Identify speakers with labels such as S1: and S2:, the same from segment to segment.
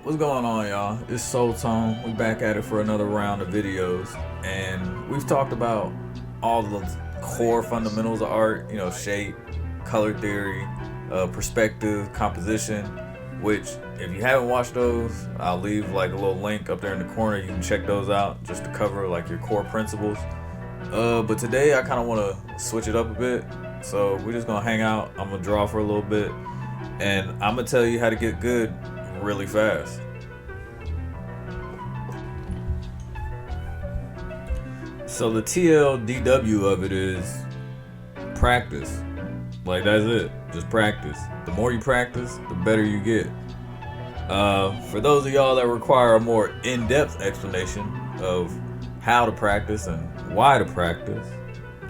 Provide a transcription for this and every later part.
S1: What's going on, y'all? It's Soul Tone. We back at it for another round of videos, and we've talked about all the core fundamentals of art. Shape, color theory, perspective, composition. Which, if you haven't watched those, I'll leave like a little link up there in the corner. You can check those out just to cover like your core principles. But today I kind of want to switch it up a bit. So we're just gonna hang out. I'm gonna draw for a little bit, and I'm gonna tell you how to get good really fast. So the TLDW of it is practice. Like that's it. Just practice. The more you practice, the better you get. For those of y'all that require a more in-depth explanation of how to practice and why to practice,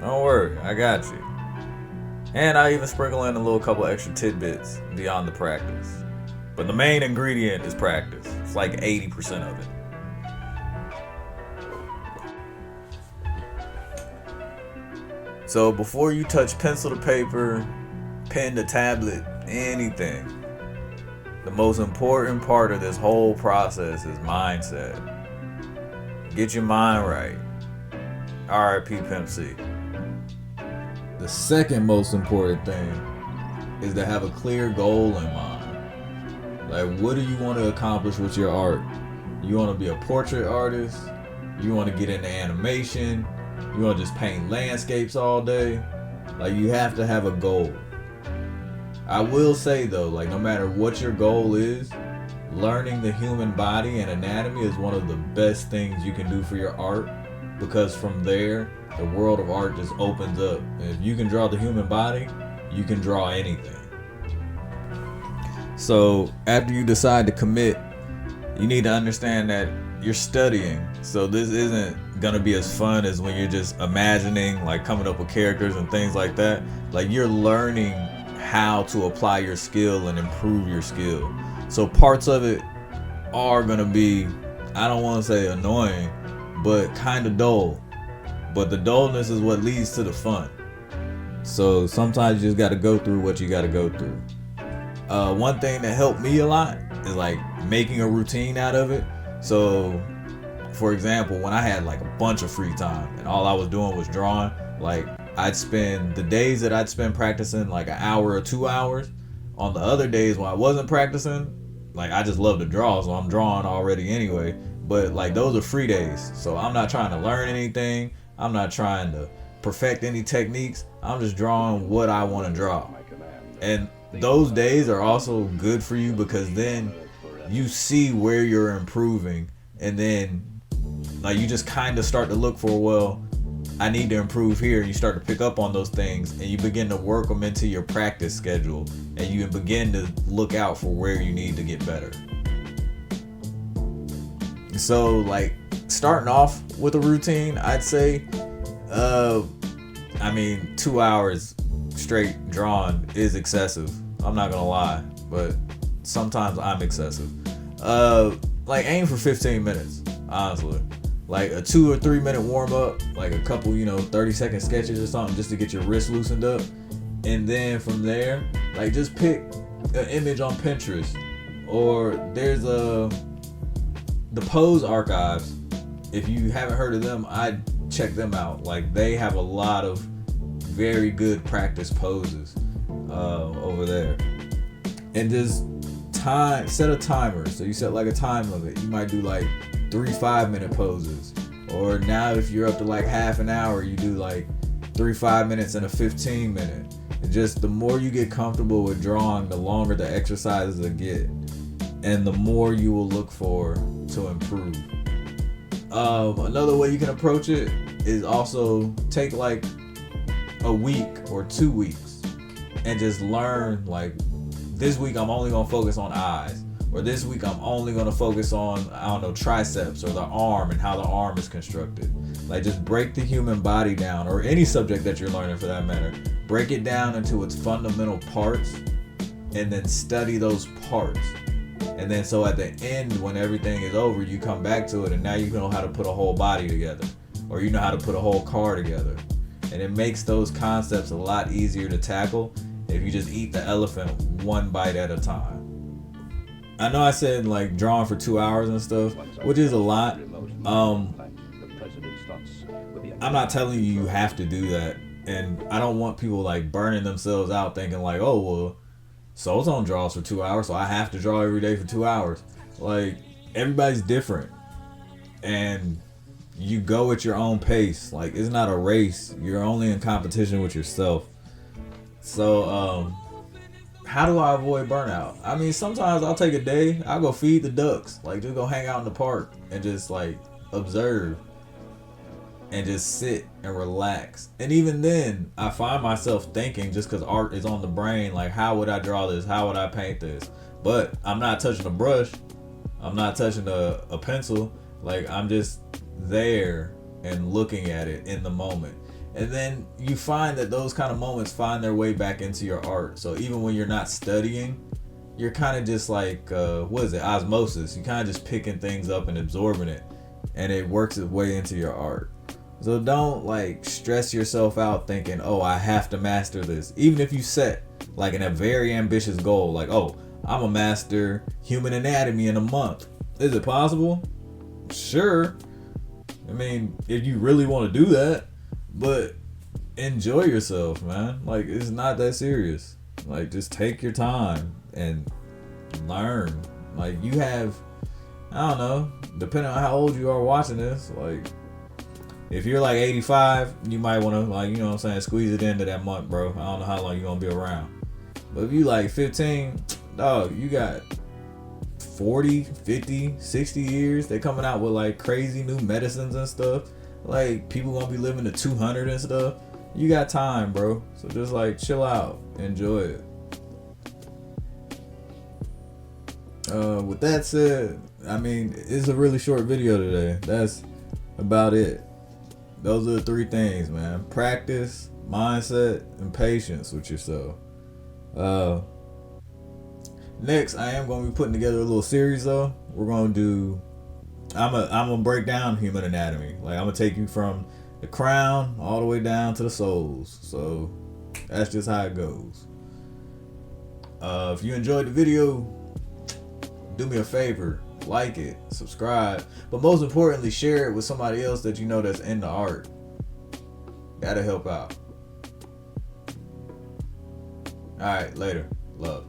S1: don't worry, I got you. And I even sprinkle in a little couple extra tidbits beyond the practice. But the main ingredient is practice. It's like 80% of it. So before you touch pencil to paper, pen to tablet, anything, the most important part of this whole process is mindset. Get your mind right. RIP Pimp C. The second most important thing is to have a clear goal in mind. Like, what do you want to accomplish with your art? You want to be a portrait artist? You want to get into animation? You want to just paint landscapes all day? Like, you have to have a goal. I will say though, like, no matter what your goal is, learning the human body and anatomy is one of the best things you can do for your art, because from there, the world of art just opens up. And if you can draw the human body, you can draw anything. So after you decide to commit, you need to understand that you're studying. So this isn't gonna be as fun as when you're just imagining, like coming up with characters and things like that. Like, you're learning how to apply your skill and improve your skill. So parts of it are gonna be, I don't want to say annoying, but kind of dull. But the dullness is what leads to the fun. So sometimes you just got to go through what you got to go through. One thing that helped me a lot is like making a routine out of it. So, for example, when I had like a bunch of free time and all I was doing was drawing, like, I'd spend the days that I'd spend practicing like an hour or 2 hours. On the other days when I wasn't practicing, like, I just love to draw, so I'm drawing already anyway. But like, those are free days, so I'm not trying to learn anything. I'm not trying to perfect any techniques. I'm just drawing what I want to draw. And those days are also good for you because then you see where you're improving, and then like you just kind of start to look for, well, I need to improve here. You start to pick up on those things and you begin to work them into your practice schedule, and you begin to look out for where you need to get better. So like, starting off with a routine, I'd say 2 hours straight drawing is excessive. I'm not gonna lie, but sometimes I'm excessive. Like, aim for 15 minutes, honestly. Like a 2 or 3 minute warm up, like a couple, 30-second sketches or something, just to get your wrist loosened up. And then from there, like, just pick an image on Pinterest, or there's the Pose Archives. If you haven't heard of them, I'd check them out. Like, they have a lot of very good practice poses over there. And just set a timer. So you set like a time limit. You might do like 3 5-minute poses. Or now if you're up to like half an hour, you do like 3 5 minutes and a 15-minute. And just the more you get comfortable with drawing, the longer the exercises will get. And the more you will look for to improve. Another way you can approach it is also take like a week or 2 weeks and just learn, like, this week I'm only gonna focus on eyes, or this week I'm only gonna focus on, triceps or the arm and how the arm is constructed. Like, just break the human body down, or any subject that you're learning for that matter, break it down into its fundamental parts and then study those parts. And then so at the end, when everything is over, you come back to it and now you know how to put a whole body together, or you know how to put a whole car together. And it makes those concepts a lot easier to tackle if you just eat the elephant one bite at a time. I know I said like drawing for 2 hours and stuff, which is a lot. I'm not telling you have to do that, and I don't want people like burning themselves out thinking like, oh well, Soul Tone draws for 2 hours, so I have to draw every day for 2 hours. Like everybody's different, and you go at your own pace. Like it's not a race. You're only in competition with yourself. So how do I avoid burnout? I mean, sometimes I'll take a day, I'll go feed the ducks, like just go hang out in the park and just like observe and just sit and relax. And even then, I find myself thinking, just because art is on the brain, like how would I draw this? How would I paint this? But I'm not touching a brush. I'm not touching a pencil. Like I'm just there and looking at it in the moment. And then you find that those kind of moments find their way back into your art. So even when you're not studying, you're kind of just like, what is it, osmosis. You kind of just picking things up and absorbing it. And it works its way into your art. So don't like stress yourself out thinking, oh, I have to master this. Even if you set like a very ambitious goal, like, oh, I'm a master human anatomy in a month. Is it possible? Sure. I mean, if you really want to do that, but enjoy yourself, man. Like, it's not that serious. Like, just take your time and learn. Like, you have, I don't know, depending on how old you are watching this, like, if you're like 85, you might want to, like, you know what I'm saying, squeeze it into that month, bro. I don't know how long you're going to be around. But if you like 15, dog, you got 40, 50, 60 years. They're coming out with like crazy new medicines and stuff. Like people gonna be living to 200 and stuff. You got time, bro. So just like chill out, enjoy it. With that said, I mean, it's a really short video today. That's about it. Those are the three things, man. Practice, mindset, and patience with yourself. Next, I am going to be putting together a little series though. We're going to do, I'm gonna break down human anatomy. Like I'm gonna take you from the crown all the way down to the soles. So that's just how it goes. If you enjoyed the video, do me a favor, like it, subscribe, but most importantly, share it with somebody else that you know that's into art. Gotta help out. All right, later. Love.